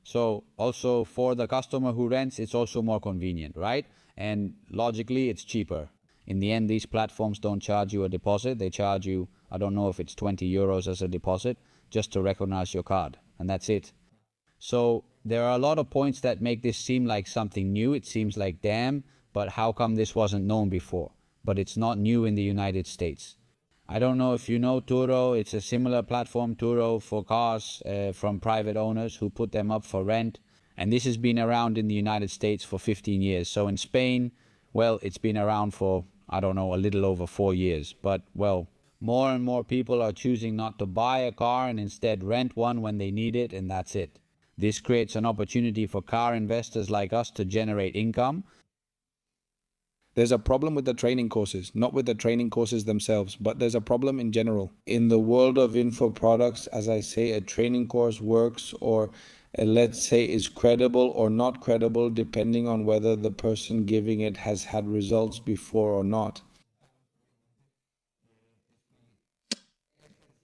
So also for the customer who rents, it's also more convenient, right? And logically, it's cheaper. In the end, these platforms don't charge you a deposit. They charge you, I don't know if it's 20 euros as a deposit, just to recognize your card. And that's it. So there are a lot of points that make this seem like something new. It seems like, damn, but how come this wasn't known before? But it's not new in the United States. I don't know if you know Turo. It's a similar platform, Turo, for cars from private owners who put them up for rent. And this has been around in the United States for 15 years. So in Spain, well, it's been around for, I don't know, a little over 4 years. But, well, more and more people are choosing not to buy a car and instead rent one when they need it, and that's it. This creates an opportunity for car investors like us to generate income. There's a problem with the training courses, not with the training courses themselves, but there's a problem in general. In the world of info products, as I say, a training course works or let's say is credible or not credible depending on whether the person giving it has had results before or not.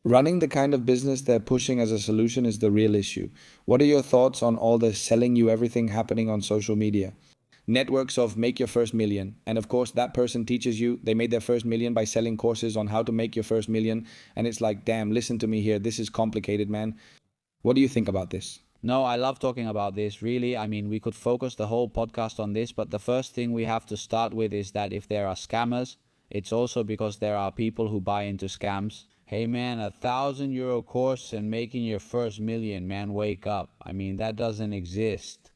Running the kind of business they're pushing as a solution is the real issue. What are your thoughts on all the selling you everything happening on social media? Networks of make your first million. And of course, that person teaches you, they made their first million by selling courses on how to make your first million. And it's like, damn, listen to me here. This is complicated, man. What do you think about this? No, I love talking about this, really. I mean, we could focus the whole podcast on this, but the first thing we have to start with is that if there are scammers, it's also because there are people who buy into scams. Hey man, €1,000 course and making your first million, man, wake up. I mean, that doesn't exist.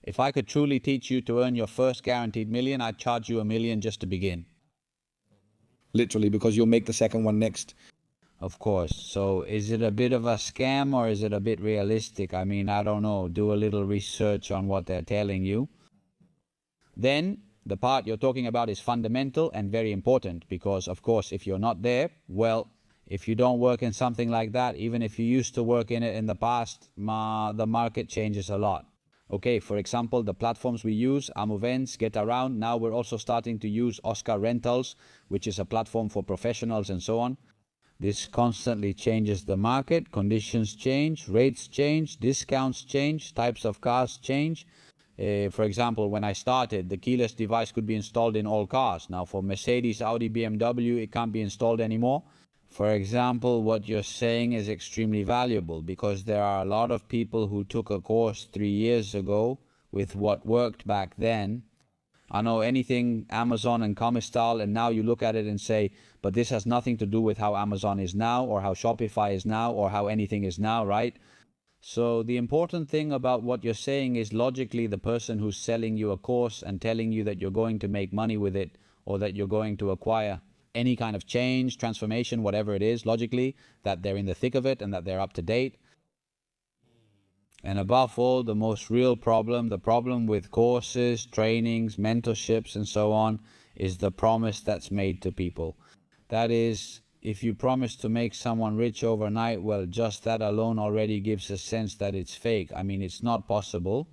If I could truly teach you to earn your first guaranteed million, I'd charge you $1 million just to begin. Literally, because you'll make the second one next. Of course. So is it a bit of a scam or is it a bit realistic? I mean, I don't know. Do a little research on what they're telling you. Then the part you're talking about is fundamental and very important because, of course, if you're not there, well, if you don't work in something like that, even if you used to work in it in the past, the market changes a lot. Okay, for example, the platforms we use, Amovens, Get Around, now we're also starting to use Oscar Rentals, which is a platform for professionals and so on. This constantly changes the market, conditions change, rates change, discounts change, types of cars change. For example, when I started, the keyless device could be installed in all cars. Now for Mercedes, Audi, BMW, it can't be installed anymore. For example, what you're saying is extremely valuable because there are a lot of people who took a course 3 years ago with what worked back then. I know anything Amazon and Comistal, and now you look at it and say, but this has nothing to do with how Amazon is now or how Shopify is now or how anything is now, right? So the important thing about what you're saying is logically the person who's selling you a course and telling you that you're going to make money with it or that you're going to acquire any kind of change, transformation, whatever it is, logically, that they're in the thick of it and that they're up to date. And above all, the most real problem, the problem with courses, trainings, mentorships, and so on, is the promise that's made to people. That is, If you promise to make someone rich overnight, well, just that alone already gives a sense that it's fake. I mean, it's not possible.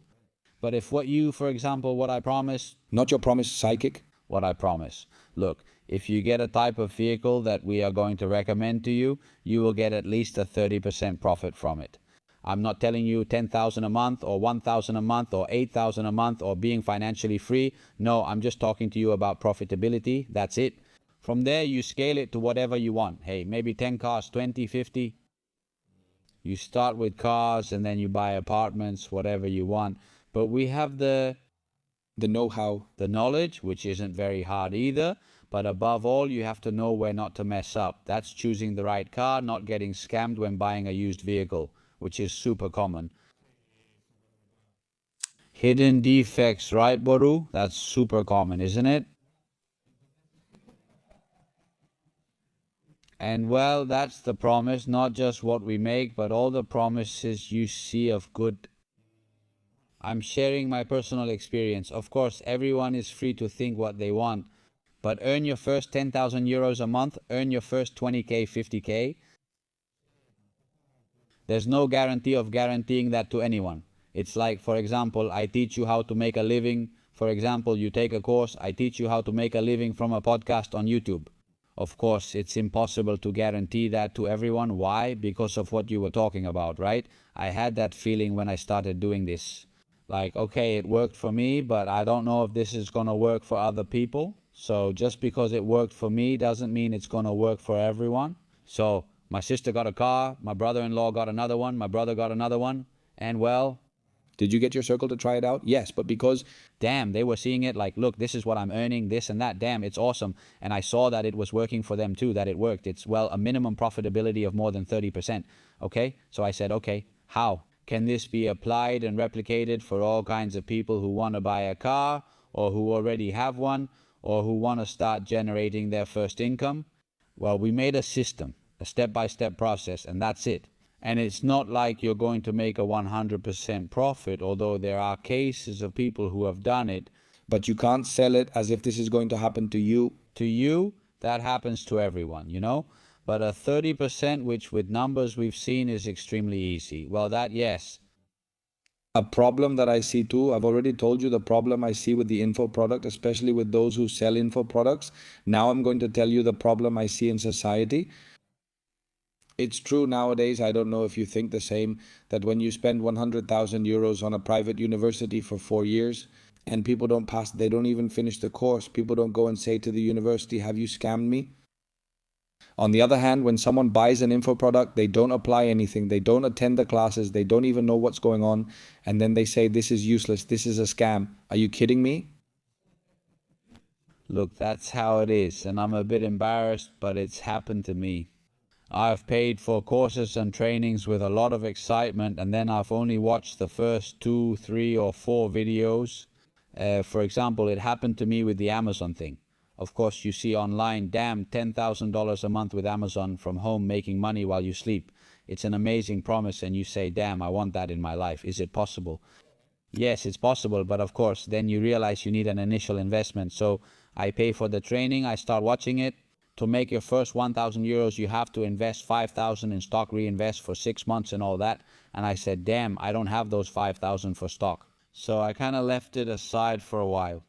But if for example, what I promise, Not your promise, psychic. what I promise. Look, if you get a type of vehicle that we are going to recommend to you, you will get at least a 30% profit from it. I'm not telling you 10,000 a month or 1,000 a month or 8,000 a month or being financially free. No, I'm just talking to you about profitability. That's it. From there, you scale it to whatever you want. Hey, maybe 10 cars, 20, 50. You start with cars and then you buy apartments, whatever you want. But we have the know-how, the knowledge, which isn't very hard either. But above all, you have to know where not to mess up. That's choosing the right car, not getting scammed when buying a used vehicle, which is super common. Hidden defects, right, Boru? That's super common, isn't it? And well, that's the promise, not just what we make, but all the promises you see of good. I'm sharing my personal experience. Of course, everyone is free to think what they want, but earn your first 10,000 euros a month, earn your first 20k, 50k. There's no guarantee of guaranteeing that to anyone. It's like, for example, I teach you how to make a living. For example, you take a course, I teach you how to make a living from a podcast on YouTube. Of course, it's impossible to guarantee that to everyone. Why? Because of what you were talking about, right? I had that feeling when I started doing this. Like, okay, it worked for me, but I don't know if this is going to work for other people. So just because it worked for me doesn't mean it's going to work for everyone. So my sister got a car, my brother-in-law got another one, my brother got another one, and well, did you get your circle to try it out? Yes, but because, damn, they were seeing it like, look, this is what I'm earning, this and that, damn, it's awesome. And I saw that it was working for them too, that it worked. It's, well, a minimum profitability of more than 30%. Okay, so I said, okay, how can this be applied and replicated for all kinds of people who want to buy a car or who already have one or who want to start generating their first income? Well, we made a system, a step-by-step process, and that's it. And it's not like you're going to make a 100% profit, although there are cases of people who have done it. But you can't sell it as if this is going to happen to you. To you, that happens to everyone, you know? But a 30%, which with numbers we've seen is extremely easy. Well, that, yes. A problem that I see too, I've already told you the problem I see with the info product, especially with those who sell info products. Now I'm going to tell you the problem I see in society. It's true nowadays, I don't know if you think the same, that when you spend 100,000 euros on a private university for 4 years and people don't pass, they don't even finish the course, people don't go and say to the university, have you scammed me? On the other hand, when someone buys an info product, they don't apply anything, they don't attend the classes, they don't even know what's going on, and then they say, this is useless, this is a scam. Are you kidding me? Look, that's how it is, and I'm a bit embarrassed, but it's happened to me. I've paid for courses and trainings with a lot of excitement, and then I've only watched the first 2, 3, or 4 videos. For example, it happened to me with the Amazon thing. Of course, you see online, damn, $10,000 a month with Amazon from home making money while you sleep. It's an amazing promise, and you say, damn, I want that in my life. Is it possible? Yes, it's possible, but of course, then you realize you need an initial investment. So I pay for the training, I start watching it. To make your first 1,000 euros, you have to invest 5,000 in stock, reinvest for 6 months and all that. And I said, damn, I don't have those 5,000 for stock. So I kind of left it aside for a while.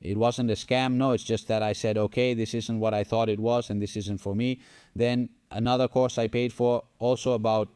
It wasn't a scam, no, it's just that I said, okay, this isn't what I thought it was and this isn't for me. Then another course I paid for, also about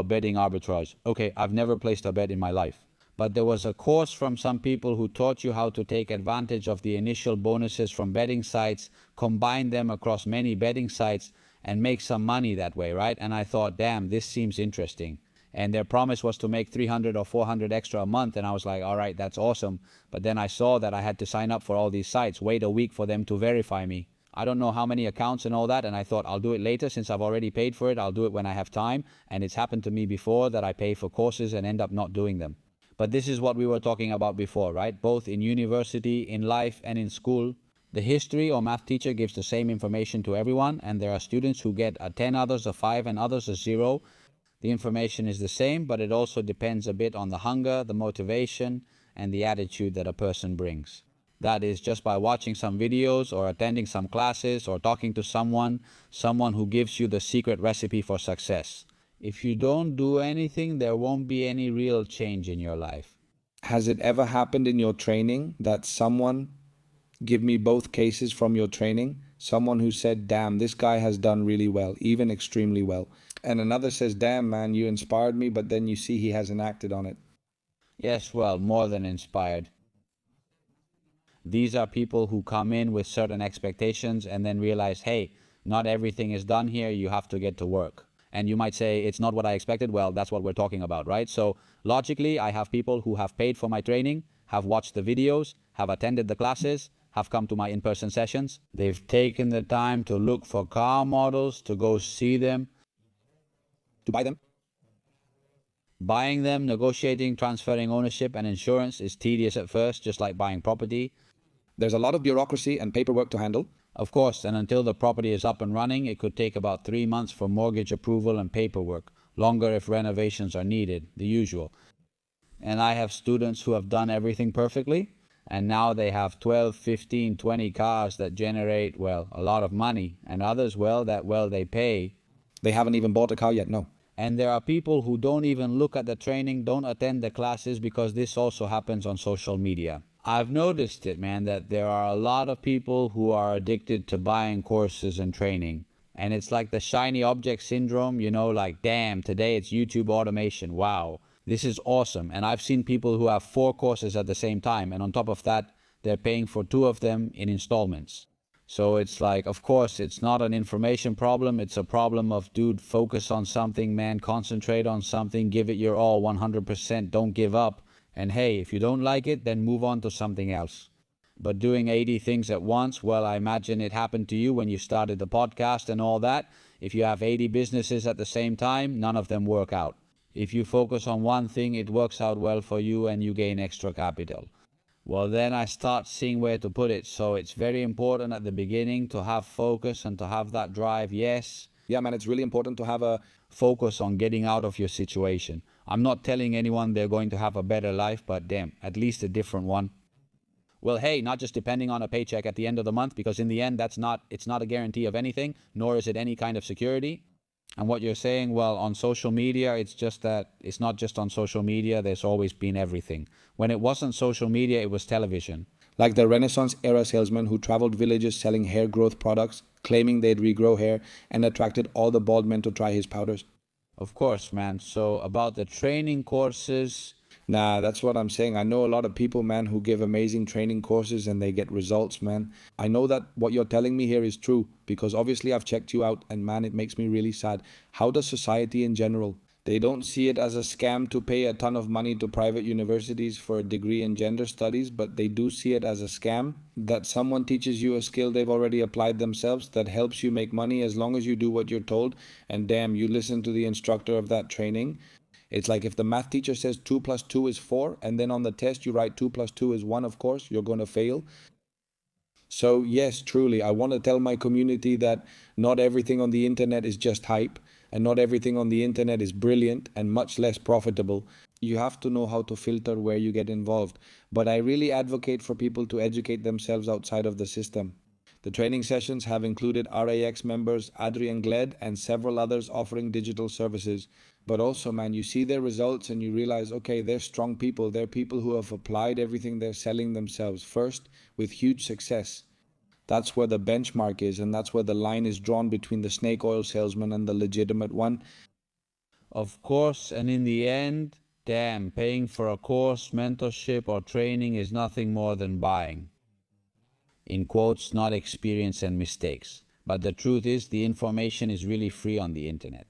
betting arbitrage. Okay, I've never placed a bet in my life. But there was a course from some people who taught you how to take advantage of the initial bonuses from betting sites, combine them across many betting sites, and make some money that way, right? And I thought, damn, this seems interesting. And their promise was to make 300 or 400 extra a month, and I was like, all right, that's awesome. But then I saw that I had to sign up for all these sites, wait a week for them to verify me. I don't know how many accounts and all that, and I thought I'll do it later since I've already paid for it. I'll do it when I have time, and it's happened to me before that I pay for courses and end up not doing them. But this is what we were talking about before, right? Both in university, in life, and in school. The history or math teacher gives the same information to everyone, and there are students who get a 10, others a 5, and others a 0. The information is the same, but it also depends a bit on the hunger, the motivation, and the attitude that a person brings. That is just by watching some videos or attending some classes or talking to someone who gives you the secret recipe for success. If you don't do anything, there won't be any real change in your life. Has it ever happened in your training that someone, give me both cases from your training, someone who said, damn, this guy has done really well, even extremely well, and another says, damn man, you inspired me, but then you see he hasn't acted on it? Yes, well, more than inspired. These are people who come in with certain expectations and then realize, hey, not everything is done here, you have to get to work. And you might say, it's not what I expected. Well, that's what we're talking about, right? So logically, I have people who have paid for my training, have watched the videos, have attended the classes, have come to my in-person sessions. They've taken the time to look for car models, to go see them, To buy them? buying them, negotiating, transferring ownership and insurance is tedious at first, just like buying property. There's a lot of bureaucracy and paperwork to handle. Of course, and until the property is up and running, it could take about 3 months for mortgage approval and paperwork, longer if renovations are needed, the usual. And I have students who have done everything perfectly, and now they have 12, 15, 20 cars that generate, well, a lot of money, and others, well, they pay. They haven't even bought a car yet, no. And there are people who don't even look at the training, don't attend the classes, because this also happens on social media. I've noticed it, man, that there are a lot of people who are addicted to buying courses and training. And it's like the shiny object syndrome, you know, like, damn, today it's YouTube automation. Wow, this is awesome. And I've seen people who have 4 courses at the same time. And on top of that, they're paying for 2 of them in installments. So it's like, of course, it's not an information problem. It's a problem of, dude, focus on something, man. Concentrate on something. Give it your all, 100%. Don't give up. And hey, if you don't like it, then move on to something else. But doing 80 things at once, well, I imagine it happened to you when you started the podcast and all that. If you have 80 businesses at the same time, none of them work out. If you focus on one thing, it works out well for you and you gain extra capital. Well, then I start seeing where to put it. So it's very important at the beginning to have focus and to have that drive, yes. Yeah, man, it's really important to have a Focus on getting out of your situation. I'm not telling anyone they're going to have a better life, but damn, at least a different one. Well, hey, not just depending on a paycheck at the end of the month, because in the end, it's not a guarantee of anything, nor is it any kind of security. And what you're saying, well, on social media, it's just that it's not just on social media, there's always been everything. When it wasn't social media, it was television. like the Renaissance era salesman who traveled villages selling hair growth products, claiming they'd regrow hair, and attracted all the bald men to try his powders. Of course, man. So about the training courses, Nah, that's what I'm saying. I know a lot of people, man, who give amazing training courses and they get results, man. I know that what you're telling me here is true because obviously I've checked you out and man, it makes me really sad. How does society in general? They don't see it as a scam to pay a ton of money to private universities for a degree in gender studies, but they do see it as a scam that someone teaches you a skill they've already applied themselves that helps you make money as long as you do what you're told. And damn, you listen to the instructor of that training. It's like if the math teacher says 2 plus 2 is 4, and then on the test you write 2 plus 2 is 1, of course, you're going to fail. So yes, truly, I want to tell my community that not everything on the internet is just hype, and not everything on the internet is brilliant and much less profitable. You have to know how to filter where you get involved. But I really advocate for people to educate themselves outside of the system. The training sessions have included RAX members Adrian Gled and several others offering digital services. But also, man, you see their results and you realize, okay, they're strong people. They're people who have applied everything they're selling themselves first with huge success. That's where the benchmark is, and that's where the line is drawn between the snake oil salesman and the legitimate one. of course, and in the end, damn, paying for a course, mentorship, or training is nothing more than buying. In quotes, not experience and mistakes. But the truth is, the information is really free on the internet.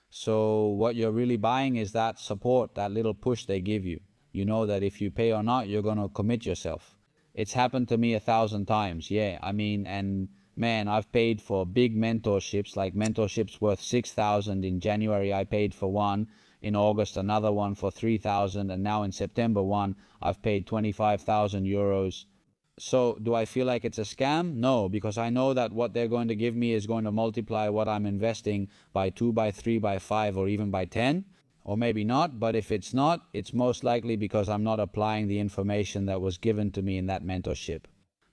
So what you're really buying is that support, that little push they give you. You know that if you pay or not, you're going to commit yourself. It's happened to me 1,000 times. Yeah, I mean, and man, I've paid for big mentorships, like mentorships worth 6,000. In January, I paid for one. In August, another one for 3,000. And now in September, one, I've paid 25,000 euros. So do I feel like it's a scam? No, because I know that what they're going to give me is going to multiply what I'm investing by 2, by 3, by 5, or even by 10. Or maybe not, but if it's not, it's most likely because I'm not applying the information that was given to me in that mentorship.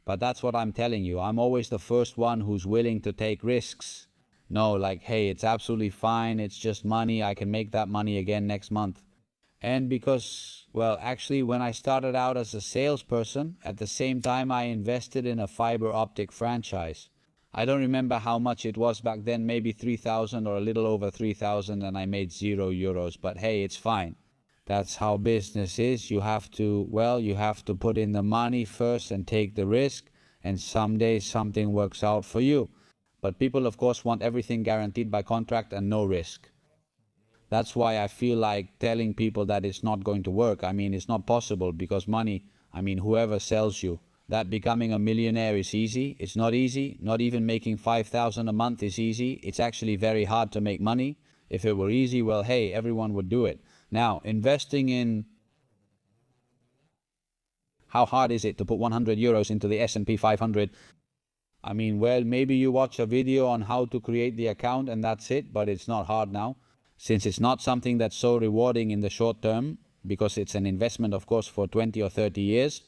But that's what I'm telling you. I'm always the first one who's willing to take risks. No, like, hey, it's absolutely fine. It's just money. I can make that money again next month. And because, well, actually, when I started out as a salesperson, at the same time, I invested in a fiber optic franchise. I don't remember how much it was back then, maybe 3,000 or a little over 3,000, and I made €0. But hey, it's fine. That's how business is. You have to, well, you have to put in the money first and take the risk, and someday something works out for you. But people, of course, want everything guaranteed by contract and no risk. That's why I feel like telling people that it's not going to work. I mean, it's not possible because money, I mean, whoever sells you, that becoming a millionaire is easy. It's not easy. Not even making 5,000 a month is easy. It's actually very hard to make money. If it were easy, well, hey, everyone would do it. Now, investing in, how hard is it to put €100 into the S&P 500? I mean, well, maybe you watch a video on how to create the account and that's it, but it's not hard now. Since it's not something that's so rewarding in the short term, because it's an investment, of course, for 20 or 30 years,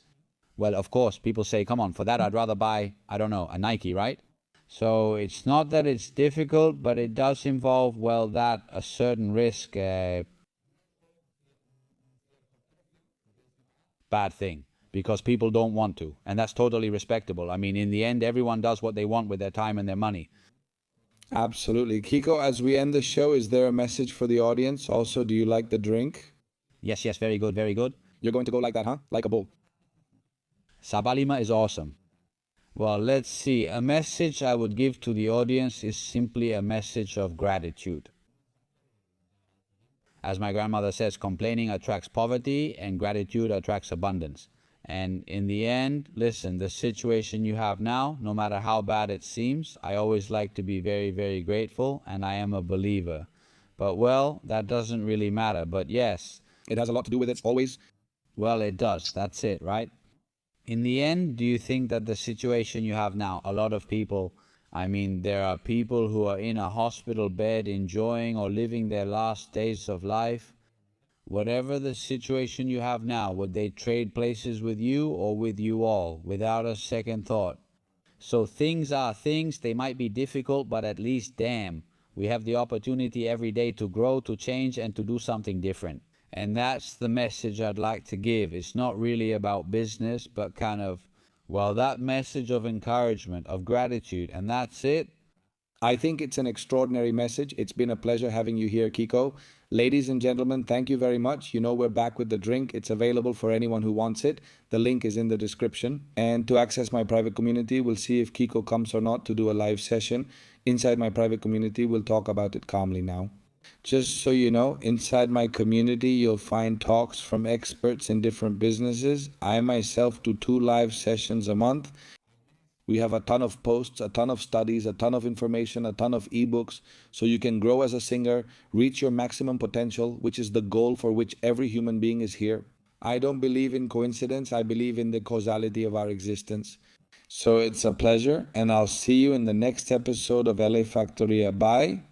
well, of course, people say, come on, for that I'd rather buy, I don't know, a Nike, right? So it's not that it's difficult, but it does involve, well, that a certain risk, bad thing, because people don't want to, and that's totally respectable. I mean, in the end, everyone does what they want with their time and their money. Absolutely. Kiko, as we end the show, is there a message for the audience? Also, do you like the drink? Yes, very good, very good. You're going to go like that, huh? Like a bull. Sabalima is awesome. Well, let's see. A message I would give to the audience is simply a message of gratitude. As my grandmother says, complaining attracts poverty and gratitude attracts abundance. And in the end, listen, the situation you have now, no matter how bad it seems, I always like to be very, very grateful, and I am a believer. But, well, that doesn't really matter. But yes, it has a lot to do with it, always. Well, it does. That's it, right? In the end, do you think that the situation you have now, a lot of people, I mean, there are people who are in a hospital bed enjoying or living their last days of life. Whatever the situation you have now, would they trade places with you or with you all, without a second thought? So things are things, they might be difficult, but at least, damn, we have the opportunity every day to grow, to change, and to do something different. And that's the message I'd like to give. It's not really about business, but kind of, well, that message of encouragement, of gratitude, and that's it. I think it's an extraordinary message. It's been a pleasure having you here, Kiko. Ladies and gentlemen, thank you very much. You know, we're back with the drink. It's available for anyone who wants it. The link is in the description. And to access my private community, we'll see if Kiko comes or not to do a live session. Inside my private community, we'll talk about it calmly now. Just so you know, inside my community, you'll find talks from experts in different businesses. I myself do 2 live sessions a month. We have a ton of posts, a ton of studies, a ton of information, a ton of ebooks, so you can grow as a singer, reach your maximum potential, which is the goal for which every human being is here. I don't believe in coincidence. I believe in the causality of our existence. So it's a pleasure, and I'll see you in the next episode of LA Factoria. Bye.